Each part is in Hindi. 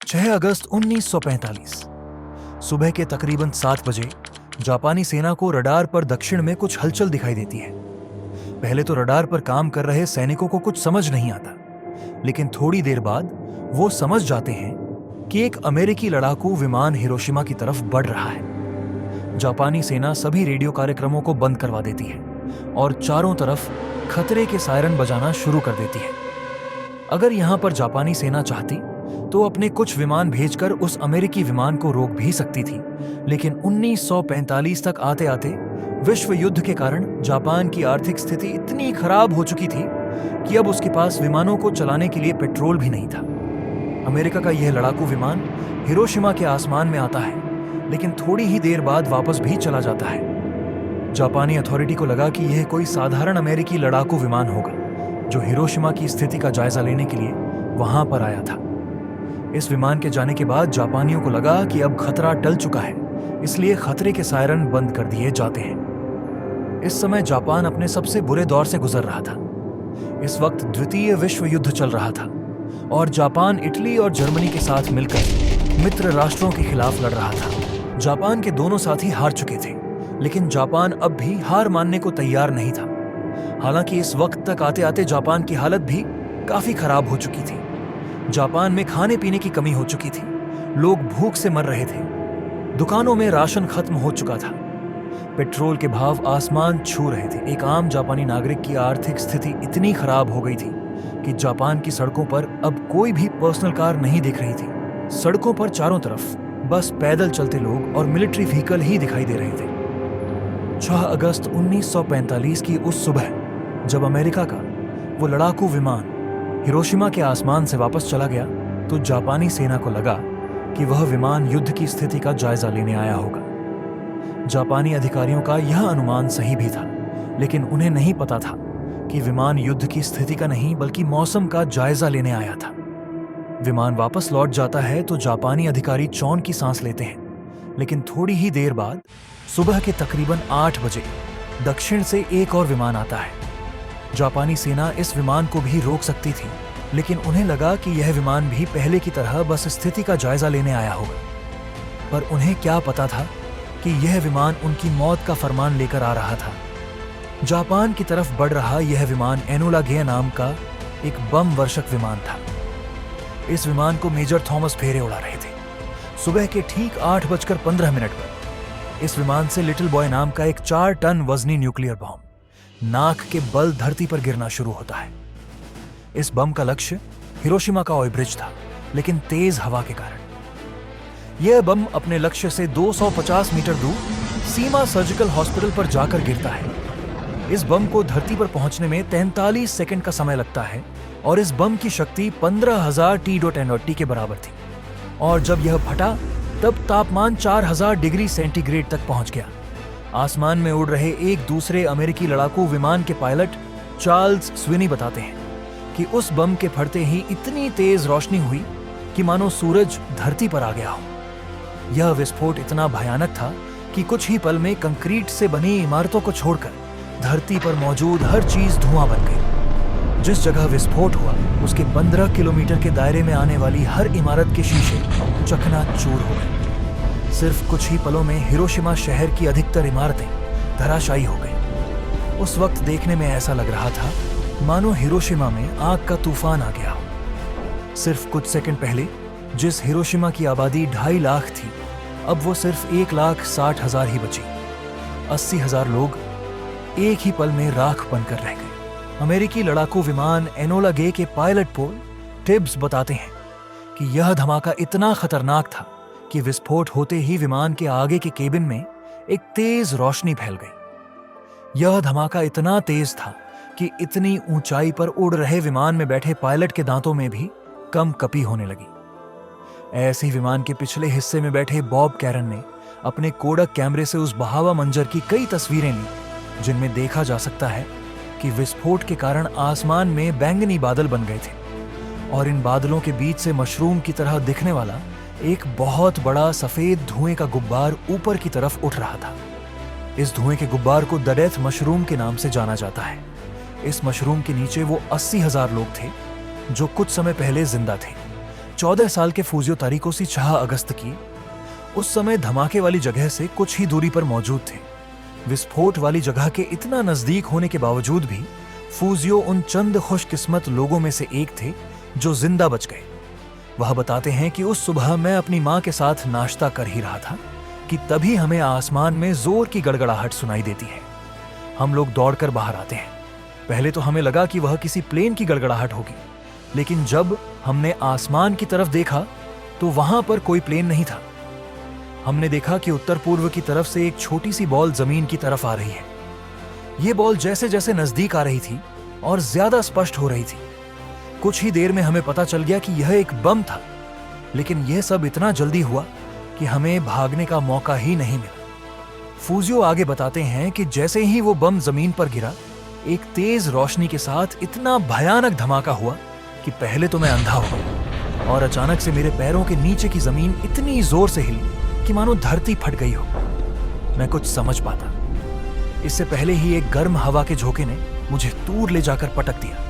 6 अगस्त 1945 सुबह के तकरीबन 7 बजे जापानी सेना को रडार पर दक्षिण में कुछ हलचल दिखाई देती है। पहले तो रडार पर काम कर रहे सैनिकों को कुछ समझ नहीं आता, लेकिन थोड़ी देर बाद वो समझ जाते हैं कि एक अमेरिकी लड़ाकू विमान हिरोशिमा की तरफ बढ़ रहा है। जापानी सेना सभी रेडियो कार्यक्रमों को बंद करवा देती है और चारों तरफ खतरे के सायरन बजाना शुरू कर देती है। अगर यहां पर जापानी सेना चाहती तो अपने कुछ विमान भेजकर उस अमेरिकी विमान को रोक भी सकती थी, लेकिन 1945 तक आते आते विश्व युद्ध के कारण जापान की आर्थिक स्थिति इतनी खराब हो चुकी थी कि अब उसके पास विमानों को चलाने के लिए पेट्रोल भी नहीं था। अमेरिका का यह लड़ाकू विमान हिरोशिमा के आसमान में आता है, लेकिन थोड़ी ही देर बाद वापस भी चला जाता है। जापानी अथॉरिटी को लगा कि यह कोई साधारण अमेरिकी लड़ाकू विमान होगा जो हिरोशिमा की स्थिति का जायजा लेने के लिए वहां पर आया था। इस विमान के जाने के बाद जापानियों को लगा कि अब खतरा टल चुका है, इसलिए खतरे के सायरन बंद कर दिए जाते हैं। इस समय जापान अपने सबसे बुरे दौर से गुजर रहा था। इस वक्त द्वितीय विश्व युद्ध चल रहा था और जापान इटली और जर्मनी के साथ मिलकर मित्र राष्ट्रों के खिलाफ लड़ रहा था। जापान के दोनों साथी हार चुके थे, लेकिन जापान अब भी हार मानने को तैयार नहीं था। हालांकि इस वक्त तक आते आते जापान की हालत भी काफी खराब हो चुकी थी। जापान में खाने पीने की कमी हो चुकी थी, लोग भूख से मर रहे थे, दुकानों में राशन खत्म हो चुका था, पेट्रोल के भाव आसमान छू रहे थे। एक आम जापानी नागरिक की आर्थिक स्थिति इतनी खराब हो गई थी कि जापान की सड़कों पर अब कोई भी पर्सनल कार नहीं दिख रही थी। सड़कों पर चारों तरफ बस पैदल चलते लोग और मिलिट्री व्हीकल ही दिखाई दे रहे थे। 6 अगस्त 1945 की उस सुबह जब अमेरिका का वो लड़ाकू विमान हिरोशिमा के आसमान से वापस चला गया, तो जापानी सेना को लगा कि वह विमान युद्ध की स्थिति का जायजा लेने आया होगा। जापानी अधिकारियों का यह अनुमान सही भी था, लेकिन उन्हें नहीं पता था कि विमान युद्ध की स्थिति का नहीं बल्कि मौसम का जायजा लेने आया था। विमान वापस लौट जाता है तो जापानी अधिकारी चौन की सांस लेते हैं, लेकिन थोड़ी ही देर बाद सुबह के तकरीबन 8 बजे दक्षिण से एक और विमान आता है। जापानी सेना इस विमान को भी रोक सकती थी, लेकिन उन्हें लगा कि यह विमान भी पहले की तरह बस स्थिति का जायजा लेने आया होगा। पर उन्हें क्या पता था कि यह विमान उनकी मौत का फरमान लेकर आ रहा था। जापान की तरफ बढ़ रहा यह विमान एनोला गे नाम का एक बम वर्षक विमान था। इस विमान को मेजर थॉमस फेरे उड़ा रहे थे। सुबह के ठीक 8:15 पर इस विमान से लिटिल बॉय नाम का एक 4 टन वजनी न्यूक्लियर बम नाक के बल धरती पर गिरना शुरू होता है। इस बम का लक्ष्य हिरोशिमा का ऑयल ब्रिज था, लेकिन तेज हवा के कारण यह बम अपने लक्ष्य से 250 मीटर दूर सीमा सर्जिकल हॉस्पिटल पर जाकर गिरता है। इस बम को धरती पर पहुंचने में 43 सेकंड का समय लगता है और इस बम की शक्ति 15,000 T.N.T के बराबर थी। और जब यह फटा तब तापमान 4,000 डिग्री सेंटीग्रेड तक पहुंच गया। आसमान में उड़ रहे एक दूसरे अमेरिकी लड़ाकू विमान के पायलट चार्ल्स स्विनी बताते हैं कि उस बम के फटते ही इतनी तेज रोशनी हुई कि मानो सूरज धरती पर आ गया हो। यह विस्फोट इतना भयानक था कि कुछ ही पल में कंक्रीट से बनी इमारतों को छोड़कर धरती पर मौजूद हर चीज धुआं बन गई। जिस जगह विस्फोट हुआ उसके 15 किलोमीटर के दायरे में आने वाली हर इमारत के शीशे चकनाचूर हो गए। सिर्फ कुछ ही पलों में हिरोशिमा शहर की अधिकतर इमारतें धराशायी हो गईं। उस वक्त देखने में ऐसा लग रहा था मानो हिरोशिमा में आग का तूफान आ गया हो। सिर्फ कुछ सेकंड पहले जिस हिरोशिमा की आबादी 2.5 लाख थी, अब वो सिर्फ 1,60,000 ही बची। 80,000 लोग एक ही पल में राख बनकर रह गए। अमेरिकी लड़ाकू विमान एनोला गे के पायलट पोल टिब्स बताते हैं कि यह धमाका इतना खतरनाक था कि विस्फोट होते ही विमान के आगे के केबिन में एक तेज रोशनी फैल गई। यह धमाका इतना तेज था कि इतनी ऊंचाई पर उड़ रहे विमान में बैठे पायलट के दांतों में भी कम कपी होने लगी। ऐसे ही विमान के पिछले हिस्से में बैठे बॉब कैरन ने अपने कोडक कैमरे से उस बहावा मंजर की कई तस्वीरें ली, जिनमें देखा जा सकता है कि विस्फोट के कारण आसमान में बैंगनी बादल बन गए थे और इन बादलों के बीच से मशरूम की तरह दिखने वाला एक बहुत बड़ा सफेद धुएं का गुब्बार ऊपर की तरफ उठ रहा था। इस धुएं के गुब्बार को द डेथ मशरूम के नाम से जाना जाता है। इस मशरूम के नीचे वो 80,000 लोग थे जो कुछ समय पहले जिंदा थे। 14 साल के फूजियो तारिकोसी 6 अगस्त की उस समय धमाके वाली जगह से कुछ ही दूरी पर मौजूद थे। विस्फोट वाली जगह के इतना नजदीक होने के बावजूद भी फूजियो उन चंद खुशकिस्मत लोगों में से एक थे जो जिंदा बच गए। वह बताते हैं कि उस सुबह मैं अपनी मां के साथ नाश्ता कर ही रहा था कि तभी हमें आसमान में जोर की गड़गड़ाहट सुनाई देती है। हम लोग दौड़कर बाहर आते हैं। पहले तो हमें लगा कि वह किसी प्लेन की गड़गड़ाहट होगी, लेकिन जब हमने आसमान की तरफ देखा तो वहां पर कोई प्लेन नहीं था। हमने देखा कि उत्तर पूर्व की तरफ से एक छोटी सी बॉल जमीन की तरफ आ रही है। यह बॉल जैसे जैसे नजदीक आ रही थी और ज्यादा स्पष्ट हो रही थी। कुछ ही देर में हमें पता चल गया कि यह एक बम था, लेकिन यह सब इतना जल्दी हुआ कि हमें भागने का मौका ही नहीं मिला। फूजियो आगे बताते हैं कि जैसे ही वो बम जमीन पर गिरा, एक तेज रोशनी के साथ इतना भयानक धमाका हुआ कि पहले तो मैं अंधा हो गया और अचानक से मेरे पैरों के नीचे की जमीन इतनी जोर से हिली कि मानो धरती फट गई हो। मैं कुछ समझ पाता। इससे पहले ही एक गर्म हवा के झोंके ने मुझे दूर ले जाकर पटक दिया।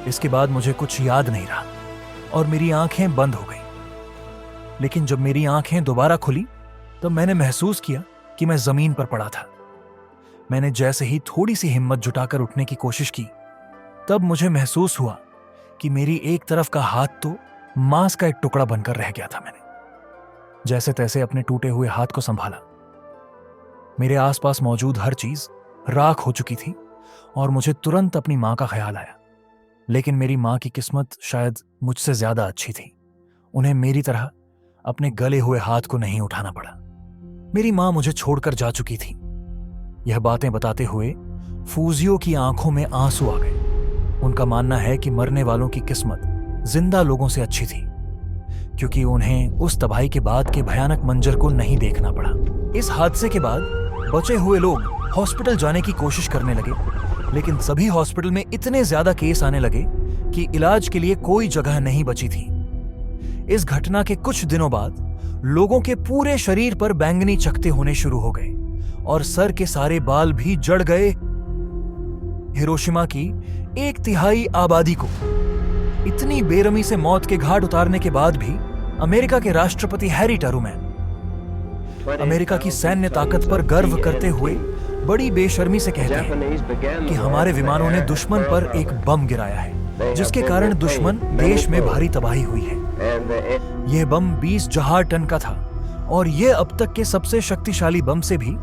इसके बाद मुझे कुछ याद नहीं रहा और मेरी आंखें बंद हो गई। लेकिन जब मेरी आंखें दोबारा खुली तब मैंने महसूस किया कि मैं जमीन पर पड़ा था। मैंने जैसे ही थोड़ी सी हिम्मत जुटाकर उठने की कोशिश की, तब मुझे महसूस हुआ कि मेरी एक तरफ का हाथ तो मांस का एक टुकड़ा बनकर रह गया था। मैंने जैसे तैसे अपने टूटे हुए हाथ को संभाला। मेरे आसपास मौजूद हर चीज राख हो चुकी थी और मुझे तुरंत अपनी मां का ख्याल आया। लेकिन मेरी मां की किस्मत शायद मुझसे ज्यादा अच्छी थी। उन्हें मेरी तरह अपने गले हुए हाथ को नहीं उठाना पड़ा। मेरी मां मुझे छोड़कर जा चुकी थी। यह बातें बताते हुए फूजियो की आंखों में आंसू आ गए। उनका मानना है कि मरने वालों की किस्मत जिंदा लोगों से अच्छी थी, क्योंकि उन्हें उस तबाही के बाद के भयानक मंजर को नहीं देखना पड़ा। इस हादसे के बाद बचे हुए लोग हॉस्पिटल जाने की कोशिश करने लगे, लेकिन सभी हॉस्पिटल में इतने ज्यादा केस आने लगे कि इलाज के लिए कोई जगह नहीं बची थी। इस घटना के कुछ दिनों बाद लोगों के पूरे शरीर पर बैंगनी चकत्ते होने शुरू हो गए और सर के सारे बाल भी जड़ गए। हिरोशिमा की 1/3 आबादी को इतनी बेरहमी से मौत के घाट उतारने के बाद भी अमेरिका के राष्ट्रपति हैरी ट्रूमैन अमेरिका की सैन्य ताकत पर गर्व करते हुए बड़ी बेशर्मी से कहते हैं कि हमारे विमानों ने दुश्मन पर एक बम गिराया है, जिसके कारण दुश्मन देश में भारी तबाही हुई है। यह बम 20 जहार टन का था और यह अब तक के सबसे शक्तिशाली बम से भी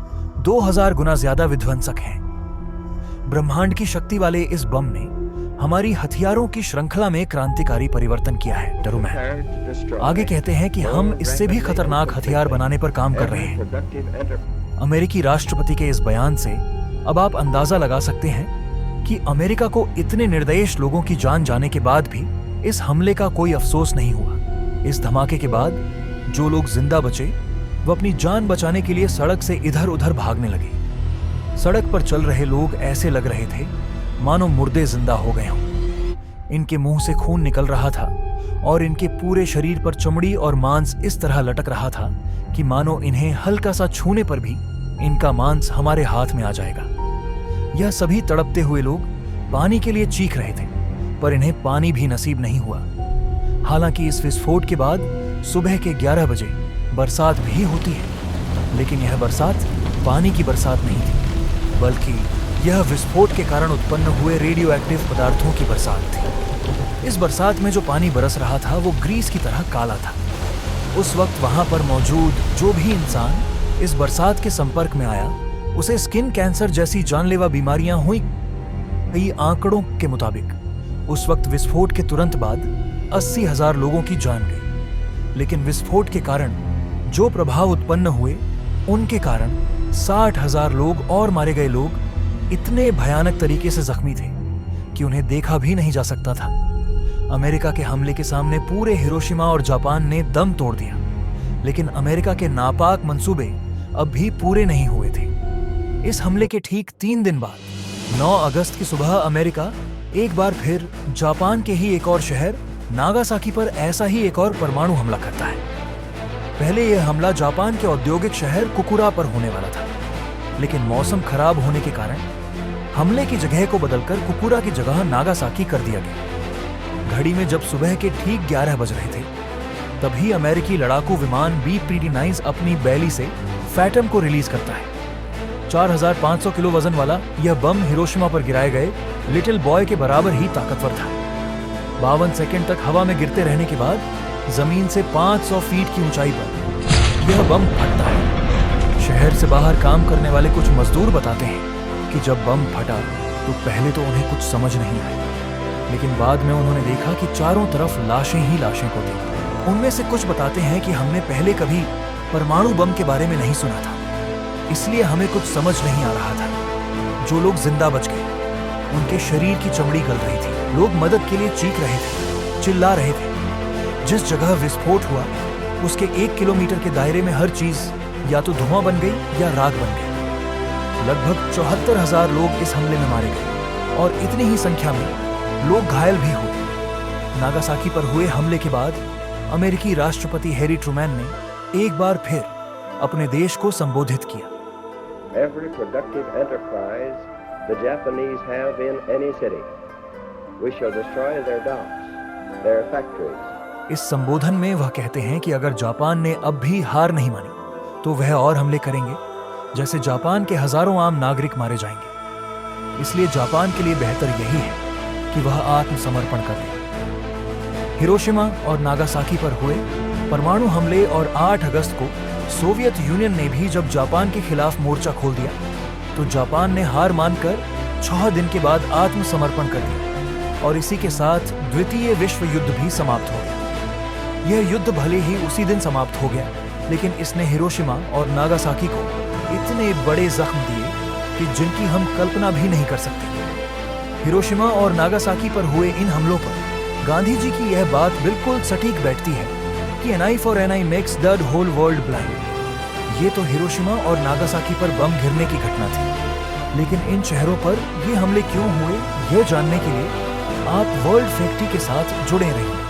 2000 गुना ज्यादा विध्वंसक है। ब्रह्मांड की शक्ति वाले इस बम ने हमारी हथियारों की श्रृंखला में क्रांतिकारी परिवर्तन किया है। ट्रूमैन आगे कहते हैं कि हम इससे भी खतरनाक हथियार बनाने पर काम कर रहे हैं। अमेरिकी राष्ट्रपति के इस बयान से अब आप अंदाजा लगा सकते हैं कि अमेरिका को इतने निर्दयी लोगों की जान जाने के बाद भी इस हमले का कोई अफसोस नहीं हुआ। इस धमाके के बाद जो लोग जिंदा बचे वो अपनी जान बचाने के लिए सड़क से इधर उधर भागने लगे। सड़क पर चल रहे लोग ऐसे लग रहे थे मानो मुर्दे जिंदा हो गए हों। इनके मुंह से खून निकल रहा था और इनके पूरे शरीर पर चमड़ी और मांस इस तरह लटक रहा था कि मानो इन्हें हल्का सा छूने पर भी इनका मांस हमारे हाथ में आ जाएगा। यह सभी तड़पते हुए लोग पानी के लिए चीख रहे थे, पर इन्हें पानी भी नसीब नहीं हुआ। हालांकि इस विस्फोट के बाद सुबह के 11 बजे बरसात भी होती है, लेकिन यह बरसात पानी की बरसात नहीं थी, बल्कि यह विस्फोट के कारण उत्पन्न हुए रेडियो एक्टिव पदार्थों की बरसात थी। इस बरसात में जो पानी बरस रहा था वो ग्रीस की तरह काला था। उस वक्त वहां पर मौजूद जो भी इंसान इस बरसात के संपर्क में आया उसे स्किन कैंसर जैसी जानलेवा बीमारियां हुई। कई आंकड़ों के मुताबिक उस वक्त विस्फोट के तुरंत बाद 80,000 लोगों की जान गई, लेकिन विस्फोट के कारण जो प्रभाव उत्पन्न हुए उनके कारण 60,000 लोग और मारे गए लोग इतने भयानक तरीके से जख्मी थे कि उन्हें देखा भी नहीं जा सकता था। अमेरिका के हमले के सामने पूरे हिरोशिमा और जापान ने दम तोड़ दिया, लेकिन अमेरिका के नापाक मंसूबे अब भी पूरे नहीं हुए थे। इस हमले के ठीक 3 दिन बाद 9 अगस्त की सुबह अमेरिका एक बार फिर जापान के ही एक और शहर नागासाकी पर ऐसा ही एक और परमाणु हमला करता है। पहले यह हमला जापान के औद्योगिक शहर कुकुरा पर होने वाला था, लेकिन मौसम खराब होने के कारण हमले की जगह को बदलकर कुकुरा की जगह नागासाकी कर दिया गया। घड़ी में जब सुबह के ठीक 11 बज रहे थे तभी अमेरिकी लड़ाकू विमान B-29 अपनी बैली से फैटम को रिलीज करता है। 4500 किलो वजन वाला यह बम हिरोशिमा पर गिराए गए लिटिल बॉय के बराबर ही ताकतवर था। 52 सेकंड तक हवा में गिरते रहने के बाद जमीन से 500 फीट की ऊंचाई पर यह बम फटता है। शहर से बाहर काम करने वाले कुछ मजदूर बताते हैं कि जब बम फटा तो पहले तो उन्हें कुछ समझ नहीं आया, लेकिन बाद में उन्होंने देखा कि चारों तरफ लाशें ही लाशें को थी। उनमें से कुछ बताते हैं कि हमने पहले कभी परमाणु बम के बारे में नहीं सुना था, इसलिए हमें कुछ समझ नहीं आ रहा था। जो लोग जिंदा बच गए उनके शरीर की चमड़ी गल रही थी। लोग मदद के लिए चीख रहे थे, चिल्ला रहे थे। जिस जगह विस्फोट हुआ उसके 1 किलोमीटर के दायरे में हर चीज या तो धुआं बन गई या राख बन गई। लगभग 74,000 लोग इस हमले में मारे गए और इतनी ही संख्या में लोग घायल भी हुए। नागासाकी पर हुए हमले के बाद अमेरिकी राष्ट्रपति हैरी ट्रूमैन ने एक बार फिर अपने देश को संबोधित किया। Every productive enterprise the Japanese have in any city, we shall destroy their docks, their factories. इस संबोधन में वह कहते हैं कि अगर जापान ने अब भी हार नहीं मानी तो वह और हमले करेंगे, जैसे जापान के हजारों आम नागरिक मारे जाएंगे। इसलिए जापान के लिए बेहतर यही है कि वह आत्मसमर्पण कर दे। हिरोशिमा और नागासाकी पर हुए परमाणु हमले और 8 अगस्त को सोवियत यूनियन ने भी जब जापान के खिलाफ मोर्चा खोल दिया तो जापान ने हार मानकर 6 दिन के बाद आत्मसमर्पण कर दिया और इसी के साथ द्वितीय विश्व युद्ध भी समाप्त हो गया। यह युद्ध भले ही उसी दिन समाप्त हो गया, लेकिन इसने हिरोशिमा और नागासाकी को इतने बड़े जख्म दिए कि जिनकी हम कल्पना भी नहीं कर सकते। हिरोशिमा और नागासाकी पर हुए इन हमलों पर गांधी जी की यह बात बिल्कुल सटीक बैठती है कि an eye for an eye makes the whole world blind। ये तो हिरोशिमा और नागासाकी पर बम गिरने की घटना थी, लेकिन इन शहरों पर ये हमले क्यों हुए, यह जानने के लिए आप वर्ल्ड फैक्टी के साथ जुड़े रहिए।